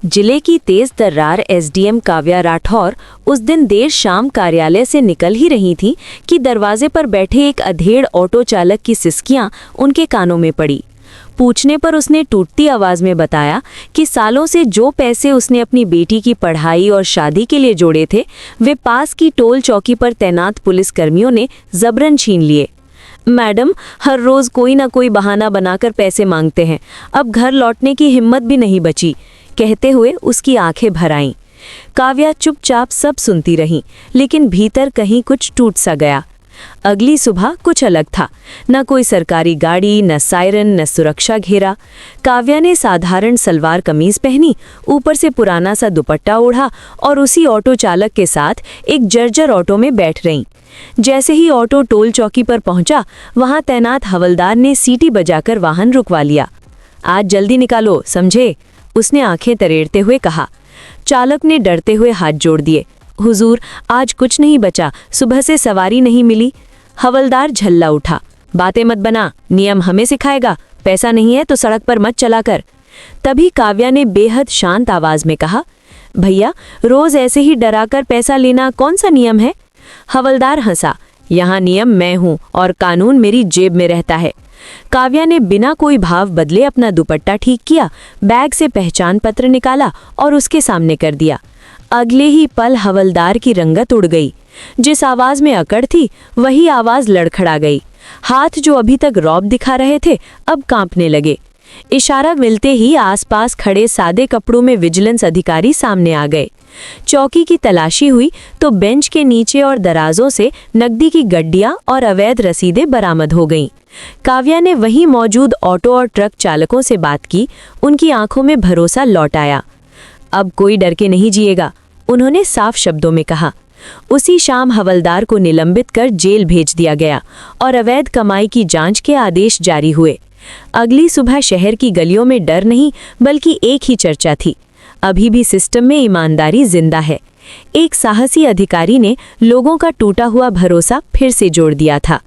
जिले की तेज तर्रार एसडीएम काव्या राठौर उस दिन देर शाम कार्यालय से निकल ही रही थी कि दरवाजे पर बैठे एक अधेड़ ऑटो चालक की सिसकियां उनके कानों में पड़ी। पूछने पर उसने टूटती आवाज में बताया कि सालों से जो पैसे उसने अपनी बेटी की पढ़ाई और शादी के लिए जोड़े थे, वे पास की टोल चौकी पर तैनात पुलिसकर्मियों ने जबरन छीन लिए। मैडम, हर रोज कोई ना कोई बहाना बनाकर पैसे मांगते हैं, अब घर लौटने की हिम्मत भी नहीं बची, कहते हुए उसकी आंखें भर आईं। काव्या चुपचाप सब सुनती रही, लेकिन भीतर कहीं कुछ टूट सा गया। अगली सुबह कुछ अलग था। न कोई सरकारी गाड़ी, न सायरन, न सुरक्षा घेरा। काव्या ने साधारण सलवार कमीज पहनी, ऊपर से पुराना सा दुपट्टा ओढ़ा और उसी ऑटो चालक के साथ एक जर्जर ऑटो में बैठ रही। जैसे ही ऑटो टोल चौकी पर पहुंचा, वहां तैनात हवलदार ने सीटी बजाकर वाहन रुकवा लिया। आज जल्दी निकालो, समझे? उसने आंखें तरेड़ते हुए कहा। चालक ने डरते हुए हाथ जोड़ दिए। हुजूर, आज कुछ नहीं बचा, सुबह से सवारी नहीं मिली। हवलदार झल्ला उठा। बातें मत बना, नियम हमें सिखाएगा, पैसा नहीं है तो सड़क पर मत चला कर। तभी काव्या ने बेहद शांत आवाज में कहा, भैया, रोज ऐसे ही डराकर पैसा लेना कौन सा नियम है? हवलदार हंसा। यहाँ नियम मैं हूँ और कानून मेरी जेब में रहता है। काव्या ने बिना कोई भाव बदले अपना दुपट्टा ठीक किया, बैग से पहचान पत्र निकाला और उसके सामने कर दिया। अगले ही पल हवलदार की रंगत उड़ गई। जिस आवाज में अकड़ थी, वही आवाज लड़खड़ा गई। हाथ जो अभी तक रौब दिखा रहे थे, अब कांपने लगे। इशारा मिलते ही आसपास खड़े सादे कपड़ों में विजिलेंस अधिकारी सामने आ गए। चौकी की तलाशी हुई तो बेंच के नीचे और दराजों से नकदी की गड्डियां और अवैध रसीदें बरामद हो गईं। काव्या ने वहीं मौजूद ऑटो और ट्रक चालकों से बात की। उनकी आंखों में भरोसा लौट आया। अब कोई डर के नहीं जिएगा, उन्होंने साफ शब्दों में कहा। उसी शाम हवलदार को निलंबित कर जेल भेज दिया गया और अवैध कमाई की जांच के आदेश जारी हुए। अगली सुबह शहर की गलियों में डर नहीं, बल्कि एक ही चर्चा थी, अभी भी सिस्टम में ईमानदारी जिंदा है। एक साहसी अधिकारी ने लोगों का टूटा हुआ भरोसा फिर से जोड़ दिया था।